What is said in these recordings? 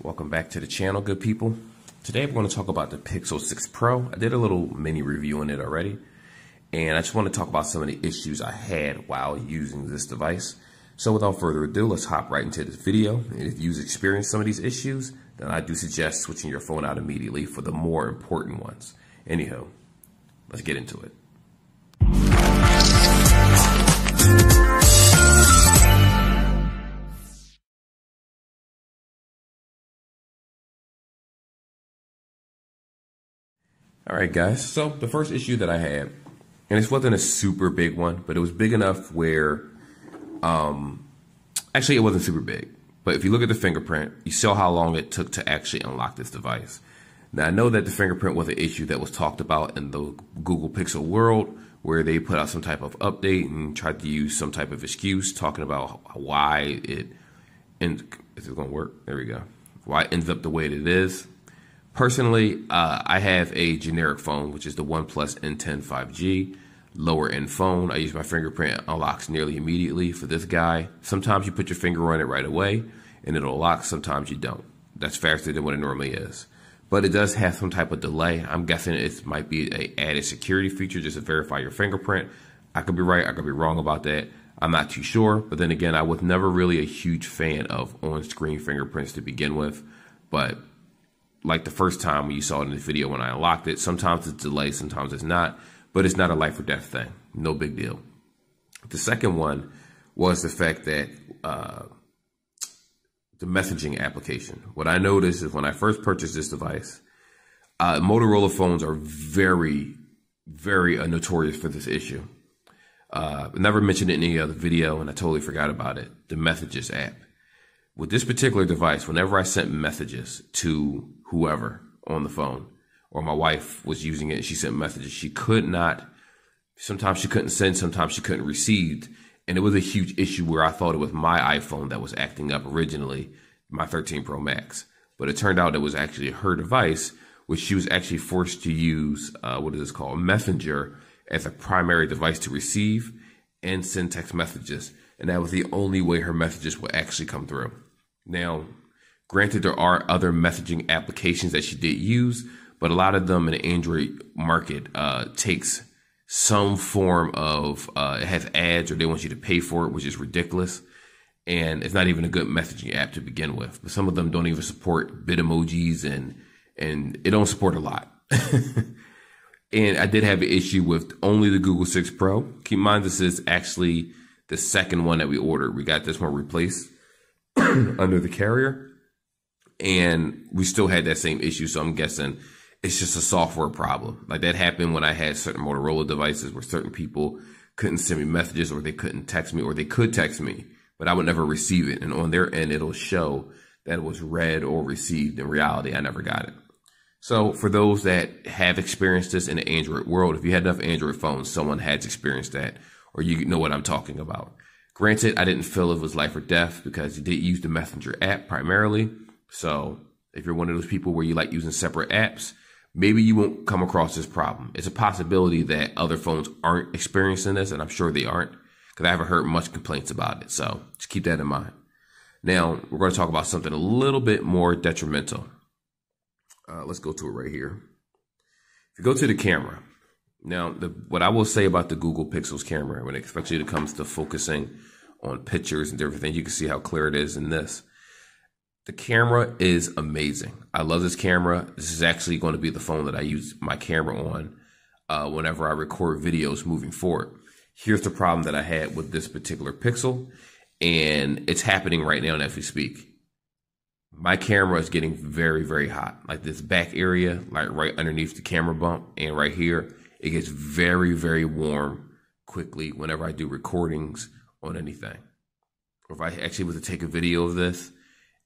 Welcome back to the channel, good people. Today I'm going to talk about the Pixel 6 Pro. I did a little mini review on it already, and I just want to talk about some of the issues I had while using this device. So without further ado, let's hop right into this video. And if you've experienced some of these issues, then I do suggest switching your phone out immediately for the more important ones. Anyhow, let's get into it. All right, guys, so the first issue that I had, and this wasn't a super big one, but it was big enough where, actually it wasn't super big, but if you look at the fingerprint, you saw how long it took to actually unlock this device. Now, I know that the fingerprint was an issue that was talked about in the Google Pixel world, where they put out some type of update and tried to use some type of excuse talking about why it, and is it gonna work? There we go. Why it ends up the way that it is. Personally, I have a generic phone, which is the OnePlus N10 5G, lower end phone. I use my fingerprint, unlocks nearly immediately. For this guy, sometimes you put your finger on it right away and it'll lock, sometimes you don't. That's faster than what it normally is. But it does have some type of delay. I'm guessing it might be an added security feature just to verify your fingerprint. I could be right, I could be wrong about that. I'm not too sure. But then again, I was never really a huge fan of on-screen fingerprints to begin with. But like the first time when you saw it in the video when I unlocked it, sometimes it's delayed, sometimes it's not, but it's not a life or death thing. No big deal. The second one was the fact that the messaging application. What I noticed is when I first purchased this device, Motorola phones are very, very notorious for this issue. Never mentioned it in any other video, and I totally forgot about it. The Messages app. With this particular device, whenever I sent messages to whoever on the phone, or my wife was using it and she sent messages, she could not, sometimes she couldn't send, sometimes she couldn't receive. And it was a huge issue where I thought it was my iPhone that was acting up originally, my 13 Pro Max. But it turned out it was actually her device, which she was actually forced to use, what is this called, Messenger as a primary device to receive and send text messages. And that was the only way her messages would actually come through. Now, granted, there are other messaging applications that she did use, but a lot of them in the Android market takes some form of, it has ads or they want you to pay for it, which is ridiculous. And it's not even a good messaging app to begin with. But some of them don't even support bit emojis and it don't support a lot. And I did have an issue with only the Google 6 Pro. Keep in mind, this is actually the second one that we ordered. We got this one replaced under the carrier, and we still had that same issue. So I'm guessing it's just a software problem. Like that happened when I had certain Motorola devices where certain people couldn't send me messages, or they couldn't text me, or they could text me, but I would never receive it. And on their end, it'll show that it was read or received. In reality, I never got it. So for those that have experienced this in the Android world, if you had enough Android phones, someone has experienced that, or you know what I'm talking about. Granted, I didn't feel it was life or death because you did use the Messenger app primarily. So if you're one of those people where you like using separate apps, maybe you won't come across this problem. It's a possibility that other phones aren't experiencing this, and I'm sure they aren't because I haven't heard much complaints about it. So just keep that in mind. Now, we're going to talk about something a little bit more detrimental. Let's go to it right here. If you go to the camera, now what I will say about the Google Pixel's camera, when especially when it comes to focusing on pictures and everything, you can see how clear it is in this. The camera is amazing. I love this camera. This is actually going to be the phone that I use my camera on whenever I record videos moving forward. Here's the problem that I had with this particular Pixel, and it's happening right now as we speak. My camera is getting very, very hot. Like this back area, like right underneath the camera bump, and right here, it gets very, very warm quickly whenever I do recordings on anything. Or if I actually was to take a video of this,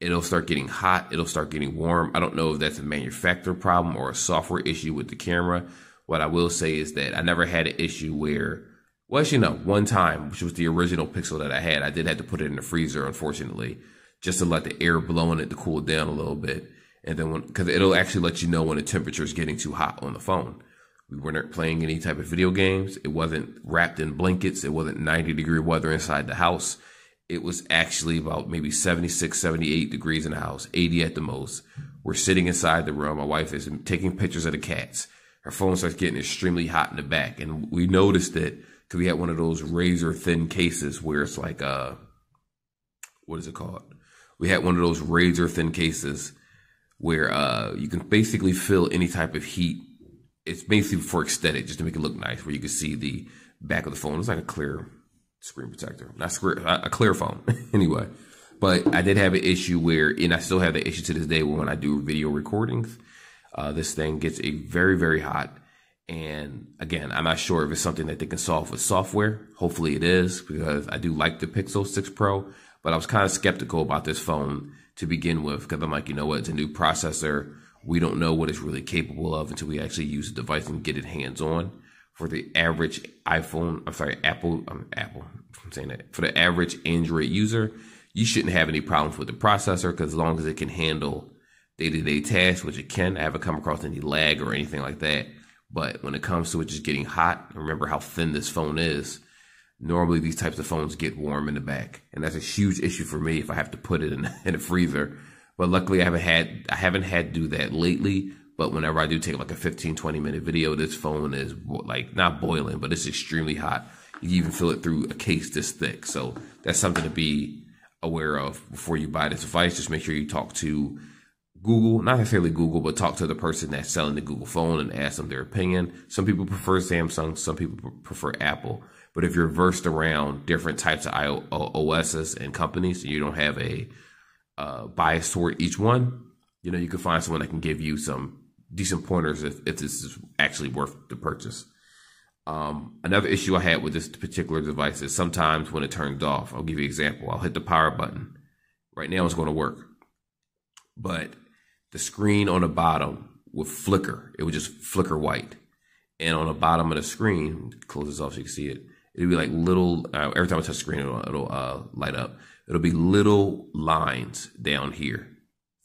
it'll start getting hot. It'll start getting warm. I don't know if that's a manufacturer problem or a software issue with the camera. What I will say is that I never had an issue where, well, actually, no, one time, which was the original Pixel that I had, I did have to put it in the freezer, unfortunately, just to let the air blow in it to cool it down a little bit. And then because it'll actually let you know when the temperature is getting too hot on the phone. We weren't playing any type of video games. It wasn't wrapped in blankets. It wasn't 90-degree weather inside the house. It was actually about maybe 76, 78 degrees in the house, 80 at the most. We're sitting inside the room. My wife is taking pictures of the cats. Her phone starts getting extremely hot in the back. And we noticed it because we had one of those razor thin cases where it's like, what is it called? We had one of those razor thin cases where you can basically feel any type of heat. It's basically for aesthetic, just to make it look nice, where you can see the back of the phone. It's like a clear screen protector, a clear phone anyway. But I did have an issue where, and I still have the issue to this day, where when I do video recordings, this thing gets very, very hot. And again, I'm not sure if it's something that they can solve with software. Hopefully it is, because I do like the Pixel 6 Pro, but I was kind of skeptical about this phone to begin with, because I'm like, you know what, it's a new processor. We don't know what it's really capable of until we actually use the device and get it hands-on. For the average Apple, I'm saying that. For the average Android user, you shouldn't have any problems with the processor, because as long as it can handle day-to-day tasks, which it can, I haven't come across any lag or anything like that. But when it comes to it just getting hot, remember how thin this phone is. Normally, these types of phones get warm in the back, and that's a huge issue for me if I have to put it in a freezer. But luckily, I haven't had to do that lately. But whenever I do take like a 15-20 minute video, this phone is like not boiling, but it's extremely hot. You can even feel it through a case this thick. So that's something to be aware of before you buy this device. Just make sure you talk to Google, not necessarily Google, but talk to the person that's selling the Google phone and ask them their opinion. Some people prefer Samsung, some people prefer Apple. But if you're versed around different types of OSs and companies, and you don't have a bias toward each one, you know, you can find someone that can give you some decent pointers if this is actually worth the purchase. Another issue I had with this particular device is sometimes when it turns off, I'll give you an example. I'll hit the power button. Right now it's going to work, but the screen on the bottom would flicker. It would just flicker white. And on the bottom of the screen, close this off so you can see it, it'll be like little, every time I touch the screen, it'll light up. It'll be little lines down here,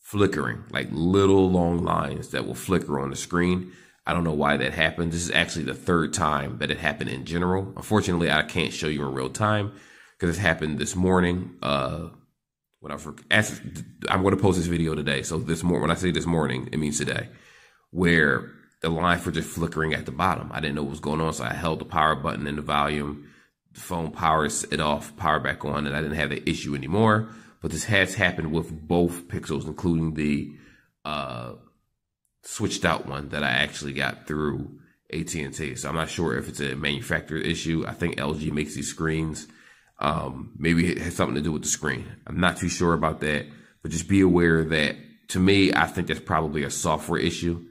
flickering, like little long lines that will flicker on the screen. I don't know why that happened. This is actually the third time that it happened in general. Unfortunately, I can't show you in real time because it happened this morning. I'm going to post this video today. So when I say this morning, it means today, where the lines were just flickering at the bottom. I didn't know what was going on. So I held the power button in the volume. The phone powers it off, power back on, and I didn't have the issue anymore. But this has happened with both Pixels, including the switched out one that I actually got through AT&T. So I'm not sure if it's a manufacturer issue. I think LG makes these screens. Maybe it has something to do with the screen. I'm not too sure about that, but just be aware that, to me, I think that's probably a software issue.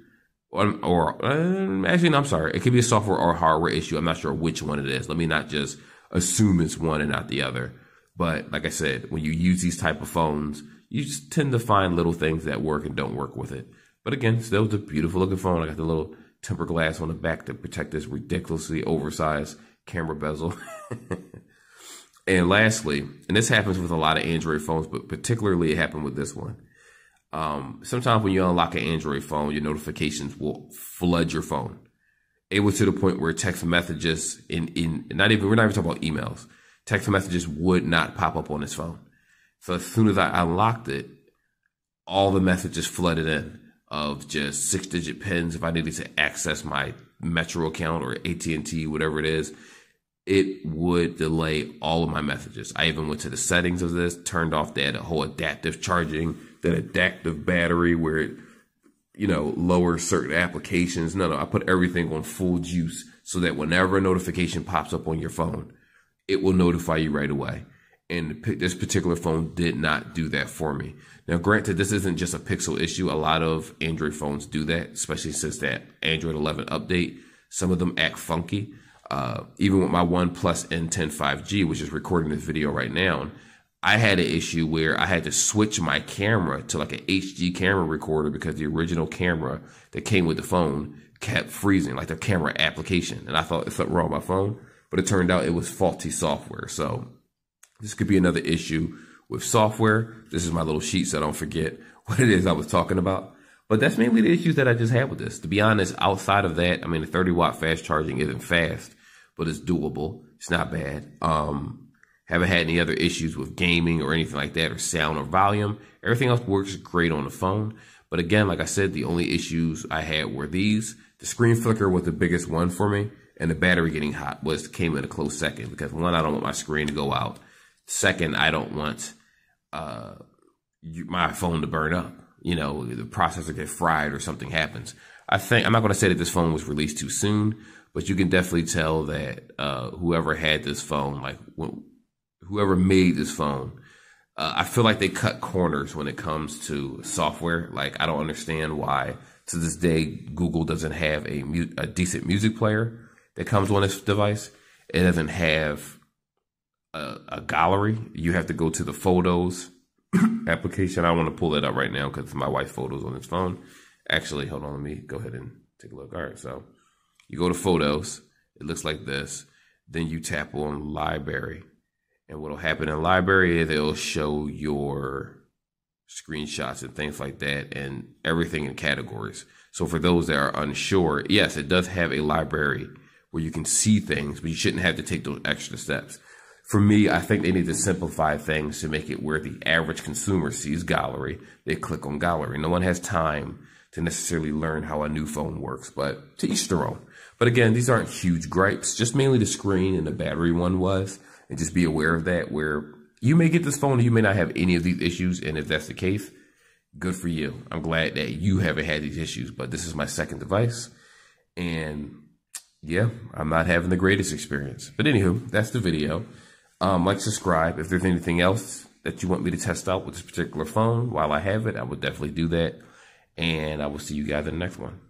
Actually, no, I'm sorry. It could be a software or hardware issue. I'm not sure which one it is. Let me not just assume it's one and not the other. But like I said, when you use these type of phones, you just tend to find little things that work and don't work with it. But again, still it's a beautiful looking phone. I got the little tempered glass on the back to protect this ridiculously oversized camera bezel. And lastly, and this happens with a lot of Android phones, but particularly it happened with this one. Sometimes when you unlock an Android phone, your notifications will flood your phone. It was to the point where text messages we're not even talking about emails. Text messages would not pop up on this phone. So as soon as I unlocked it, all the messages flooded in of just 6-digit pins. If I needed to access my Metro account or AT&T, whatever it is, it would delay all of my messages. I even went to the settings of this, turned off that whole adaptive charging, that adaptive battery where it, lowers certain applications. No, I put everything on full juice so that whenever a notification pops up on your phone, it will notify you right away. And this particular phone did not do that for me. Now, granted, this isn't just a Pixel issue. A lot of Android phones do that, especially since that Android 11 update. Some of them act funky. Even with my OnePlus N10 5G, which is recording this video right now, I had an issue where I had to switch my camera to like an HD camera recorder because the original camera that came with the phone kept freezing, like the camera application. And I thought it's something wrong with my phone, but it turned out it was faulty software. So this could be another issue with software. This is my little sheet so I don't forget what it is I was talking about. But that's mainly the issues that I just had with this. To be honest, outside of that, I mean, the 30-watt fast charging isn't fast, but it's doable. It's not bad. Haven't had any other issues with gaming or anything like that, or sound or volume. Everything else works great on the phone. But again, like I said, the only issues I had were these. The screen flicker was the biggest one for me, and the battery getting hot came in a close second, because one, I don't want my screen to go out. Second, I don't want my phone to burn up. You know, the processor get fried or something happens. I'm not going to say that this phone was released too soon, but you can definitely tell that whoever had this phone, like whoever made this phone, I feel like they cut corners when it comes to software. Like, I don't understand why to this day Google doesn't have a decent music player that comes on this device. It doesn't have a gallery. You have to go to the Photos application. I don't want to pull that up right now because it's my wife's photos on this phone. Actually, hold on, let me go ahead and take a look. All right, so you go to Photos. It looks like this. Then you tap on Library. And what will happen in Library is it'll show your screenshots and things like that, and everything in categories. So for those that are unsure, yes, it does have a library where you can see things, but you shouldn't have to take those extra steps. For me, I think they need to simplify things to make it where the average consumer sees gallery. They click on gallery. No one has time to necessarily learn how a new phone works, but to each their own. But again, these aren't huge gripes, just mainly the screen and the battery one was. And just be aware of that, where you may get this phone and you may not have any of these issues. And if that's the case, good for you. I'm glad that you haven't had these issues, but this is my second device. And yeah, I'm not having the greatest experience. But anywho, that's the video. Like, subscribe. If there's anything else that you want me to test out with this particular phone while I have it, I will definitely do that. And I will see you guys in the next one.